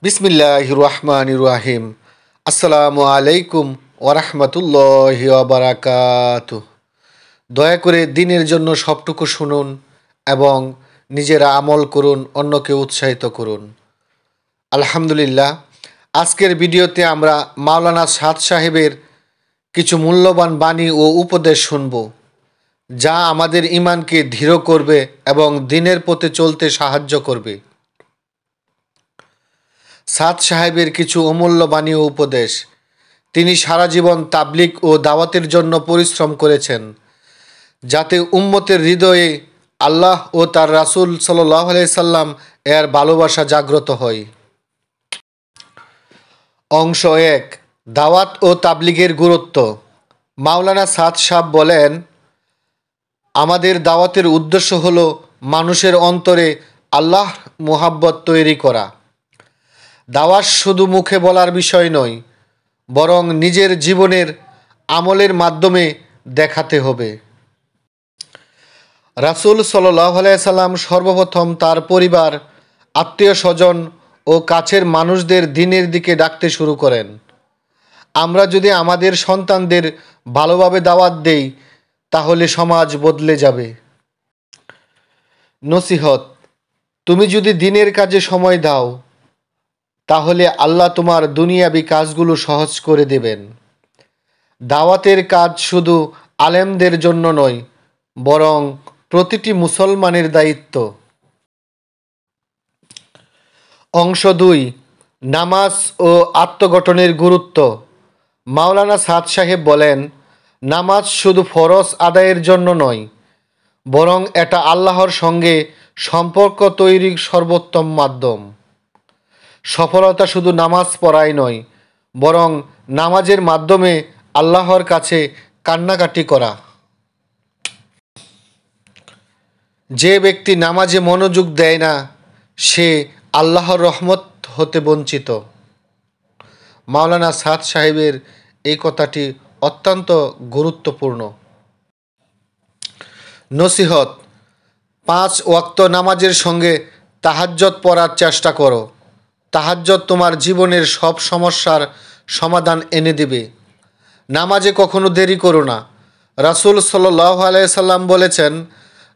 বিসমিল্লাহির রহমানির রহিম। আসসালামু আলাইকুম ওরহমতুল্লাহি ওয়াবারাকাতুহু। দয়া করে দিনের জন্য সবটুকু শুনুন এবং নিজেরা আমল করুন, অন্যকে উৎসাহিত করুন। আলহামদুলিল্লাহ, আজকের ভিডিওতে আমরা মাওলানা সাদ সাহেবের কিছু মূল্যবান বাণী ও উপদেশ শুনব, যা আমাদের ঈমানকে দৃঢ় করবে এবং দিনের পথে চলতে সাহায্য করবে। সাদ সাহেবের কিছু অমূল্য বাণী ও উপদেশ। তিনি সারা জীবন তাবলিগ ও দাওয়াতের জন্য পরিশ্রম করেছেন, যাতে উম্মতের হৃদয়ে আল্লাহ ও তার রাসূল সাল্লাল্লাহু আলাইহি সাল্লাম এর ভালোবাসা জাগ্রত হয়। অংশ ১, দাওয়াত ও তাবলিগের গুরুত্ব। মাওলানা সাদ সাহেব বলেন, আমাদের দাওয়াতের উদ্দেশ্য হলো মানুষের অন্তরে আল্লাহ মুহাব্বত তৈরি করা। দাওয়াত শুধু মুখে বলার বিষয় নয়, বরং নিজের জীবনের আমলের মাধ্যমে দেখাতে হবে। রাসূল সাল্লাল্লাহু আলাইহি সাল্লাম সর্বপ্রথম তার পরিবার, আত্মীয় স্বজন ও কাছের মানুষদের দ্বীনের দিকে ডাকতে শুরু করেন। আমরা যদি আমাদের সন্তানদের ভালোভাবে দাওয়াত দেই, তাহলে সমাজ বদলে যাবে। নসিহত: তুমি যদি দ্বীনের কাজে সময় দাও, তাহলে আল্লাহ তোমার দুনিয়াবি কাজগুলো সহজ করে দেবেন। দাওয়াতের কাজ শুধু আলেমদের জন্য নয়, বরং প্রতিটি মুসলমানের দায়িত্ব। অংশ ২, নামাজ ও আত্মগঠনের গুরুত্ব। মাওলানা সাদ সাহেব বলেন, নামাজ শুধু ফরজ আদায়ের জন্য নয়, বরং এটা আল্লাহর সঙ্গে সম্পর্ক তৈরির সর্বোত্তম মাধ্যম। সফলতা শুধু নামাজ পড়াই নয়, বরং নামাজের মাধ্যমে আল্লাহর কাছে কান্নাকাটি করা। যে ব্যক্তি নামাজে মনোযোগ দেয় না, সে আল্লাহর রহমত হতে বঞ্চিত। মাওলানা সাদ সাহেবের এই কথাটি অত্যন্ত গুরুত্বপূর্ণ। নসিহত: 5 ওয়াক্ত নামাজের সঙ্গে তাহাজ্জুদ পড়ার চেষ্টা করো। তাহাজ্জুদ তোমার জীবনের সব সমস্যার সমাধান এনে দেবে। নামাজে কখনো দেরি করো না। রাসূল সাল্লাল্লাহু আলাইহি সাল্লাম বলেছেন,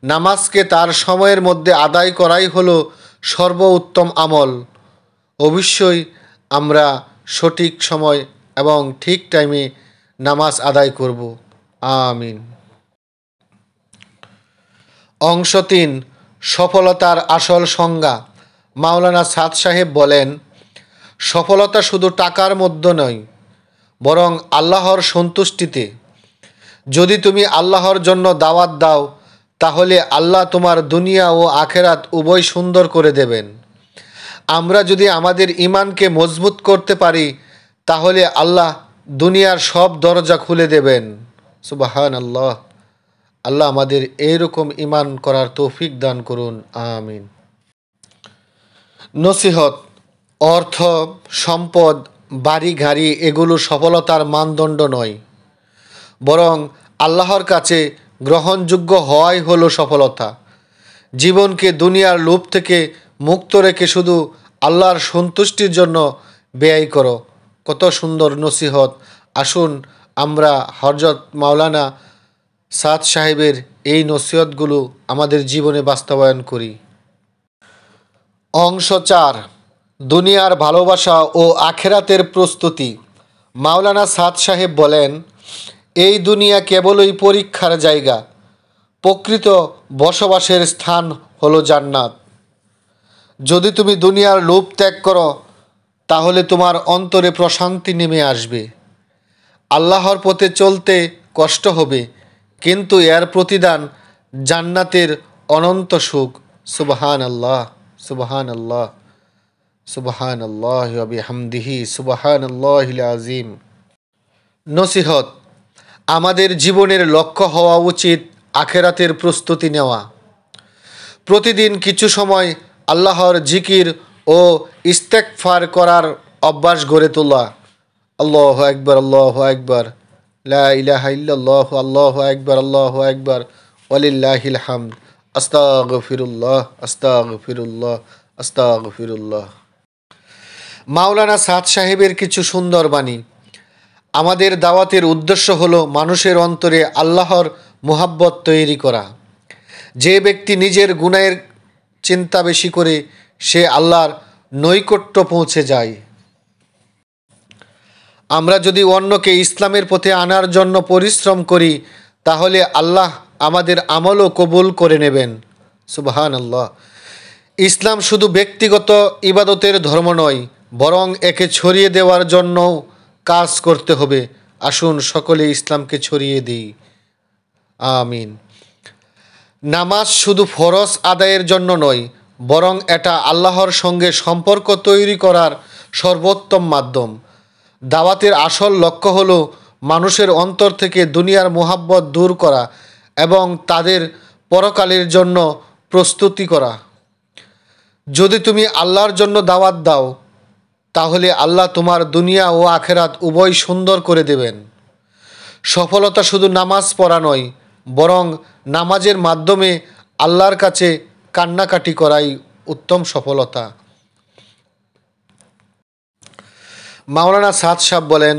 নামাজকে তার সময়ের মধ্যে আদায় করাই হলো সর্বোত্তম আমল। অবশ্যই আমরা সঠিক সময় এবং ঠিক টাইমে নামাজ আদায় করব। আমিন। অংশ ৩, সফলতার আসল সংজ্ঞা। মাওলানা সাদ সাহেব বলেন, সফলতা শুধু টাকার মধ্যে নয়, বরং আল্লাহর সন্তুষ্টিতে। যদি তুমি আল্লাহর জন্য দাওয়াত দাও, তাহলে আল্লাহ তোমার দুনিয়া ও আখেরাত উভয় সুন্দর করে দেবেন। আমরা যদি আমাদের ঈমানকে মজবুত করতে পারি, তাহলে আল্লাহ দুনিয়ার সব দরজা খুলে দেবেন। সুবহানাল্লাহ। আল্লাহ আমাদের এইরকম ঈমান করার তৌফিক দান করুন। আমিন। নসিহত: অর্থ, সম্পদ, বাড়ি গাড়ি এগুলো সফলতার মানদণ্ড নয়, বরং আল্লাহর কাছে গ্রহণযোগ্য হওয়াই হলো সফলতা। জীবনকে দুনিয়ার লোভ থেকে মুক্ত রেখে শুধু আল্লাহর সন্তুষ্টির জন্য ব্যয় করো। কত সুন্দর নসিহত! আসুন আমরা হযরত মাওলানা সাদ সাহেবের এই নসিহতগুলো আমাদের জীবনে বাস্তবায়ন করি। অংশ ৪, দুনিয়ার ভালোবাসা ও আখেরাতের প্রস্তুতি। মাওলানা সাদ সাহেব বলেন, এই দুনিয়া কেবলই পরীক্ষার জায়গা, প্রকৃত বসবাসের স্থান হলো জান্নাত। যদি তুমি দুনিয়ার লোভ ত্যাগ করো, তাহলে তোমার অন্তরে প্রশান্তি নেমে আসবে। আল্লাহর পথে চলতে কষ্ট হবে, কিন্তু এর প্রতিদান জান্নাতের অনন্ত সুখ। সুবহানাল্লাহ, সুবহানাল্লাহ, সুবহানাল্লাহি ওয়া বিহামদিহি, সুবহানাল্লাহিল আযীম। নসিহত: আমাদের জীবনের লক্ষ্য হওয়া উচিত আখেরাতের প্রস্তুতি নেওয়া। প্রতিদিন কিছু সময় আল্লাহর জিকির ও ইস্তেগফার করার অভ্যাস গড়ে তোলা। আল্লাহু আকবার, আল্লাহু আকবার, লা ইলাহা ইল্লাল্লাহ, আল্লাহু আকবার, আল্লাহু আকবার, ওয়ালিল্লাহিল হামদ, আস্তাগফিরুল্লাহ, আস্তাগফিরুল্লাহ, আস্তাগফিরুল্লাহ। মাওলানা সাদ সাহেবের কিছু সুন্দর বাণী। আমাদের দাওয়াতের উদ্দেশ্য হলো মানুষের অন্তরে আল্লাহর মোহাব্বত তৈরি করা। যে ব্যক্তি নিজের গুনাহের চিন্তা বেশি করে সে আল্লাহর নৈকট্য পৌঁছে যায়। আমরা যদি অন্যকে ইসলামের পথে আনার জন্য পরিশ্রম করি তাহলে আল্লাহ আমাদের আমলও কবুল করে নেবেন। সুবহানাল্লাহ। ইসলাম শুধু ব্যক্তিগত ইবাদতের ধর্ম নয়, বরং একে ছড়িয়ে দেওয়ার জন্য কাজ করতে হবে। আসুন সকলে ইসলামকে ছড়িয়ে দিই। আমিন। নামাজ শুধু ফরজ আদায়ের জন্য নয়, বরং এটা আল্লাহর সঙ্গে সম্পর্ক তৈরি করার সর্বোত্তম মাধ্যম। দাওয়াতের আসল লক্ষ্য হলো মানুষের অন্তর থেকে দুনিয়ার মোহাব্বত দূর করা এবং তাদের পরকালের জন্য প্রস্তুতি করা। যদি তুমি আল্লাহর জন্য দাওয়াত দাও তাহলে আল্লাহ তোমার দুনিয়া ও আখেরাত উভয় সুন্দর করে দেবেন। সফলতা শুধু নামাজ পড়া নয়, বরং নামাজের মাধ্যমে আল্লাহর কাছে কান্নাকাটি করাই উত্তম সফলতা। মাওলানা সাদ সাহেব বলেন,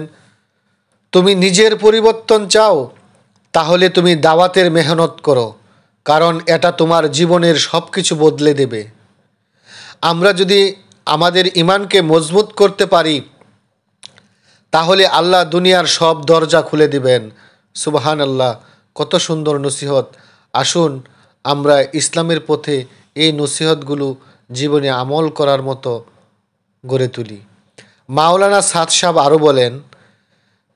তুমি নিজের পরিবর্তন চাও তাহলে তুমি দাওয়াতের মেহনত করো, কারণ এটা তোমার জীবনের সব কিছু বদলে দেবে। আমরা যদি আমাদের ঈমানকে মজবুত করতে পারি তাহলে আল্লাহ দুনিয়ার সব দরজা খুলে দিবেন। সুবহানাল্লাহ। কত সুন্দর নসিহত। আসুন আমরা ইসলামের পথে এই নসিহতগুলো জীবনে আমল করার মতো গড়ে তুলি। মাওলানা সাদ সাহেব আরও বলেন,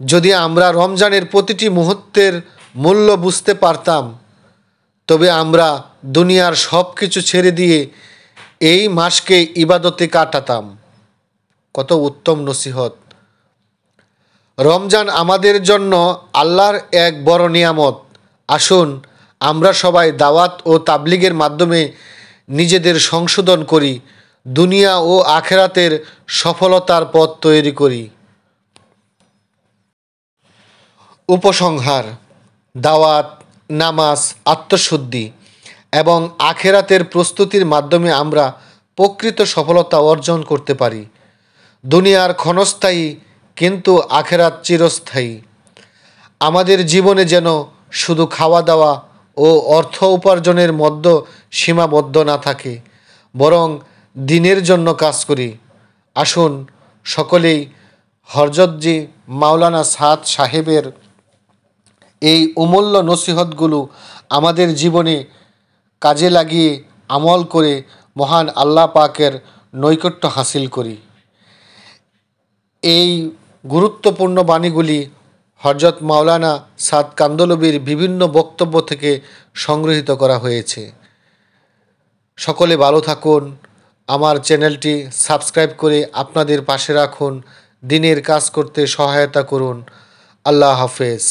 যদি আমরা রমজানের প্রতিটি মুহূর্তের মূল্য বুঝতে পারতাম তবে আমরা দুনিয়ার সব কিছু ছেড়ে দিয়ে এই মাসকে ইবাদতে কাটাতাম। কত উত্তম নসিহত। রমজান আমাদের জন্য আল্লাহর এক বড় নিয়ামত। আসুন আমরা সবাই দাওয়াত ও তাবলিগের মাধ্যমে নিজেদের সংশোধন করি, দুনিয়া ও আখেরাতের সফলতার পথ তৈরি করি। উপসংহার: দাওয়াত, নামাজ, আত্মশুদ্ধি এবং আখেরাতের প্রস্তুতির মাধ্যমে আমরা প্রকৃত সফলতা অর্জন করতে পারি। দুনিয়ার ক্ষণস্থায়ী, কিন্তু আখেরাত চিরস্থায়ী। আমাদের জীবনে যেন শুধু খাওয়া দাওয়া ও অর্থ উপার্জনের মধ্যে সীমাবদ্ধ না থাকে, বরং দিনের জন্য কাজ করি। আসুন সকলেই হযরতজি মাওলানা সাদ সাহেবের এই অমূল্য নসিহতগুলো আমাদের জীবনে কাজে লাগিয়ে আমল করে মহান আল্লাহ পাকের নৈকট্য হাসিল করি। এই গুরুত্বপূর্ণ বাণীগুলি হযরত মাওলানা সাদ কান্দলবির বিভিন্ন বক্তব্য থেকে সংগৃহীত করা হয়েছে। সকলে ভালো থাকুন। আমার চ্যানেলটি সাবস্ক্রাইব করে আপনাদের পাশে রাখুন, দিনের কাজ করতে সহায়তা করুন। আল্লাহ হাফেজ।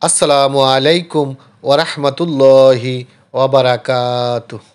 আসসালামু আলাইকুম ওয়া রাহমাতুল্লাহি ওয়া বারাকাতুহু।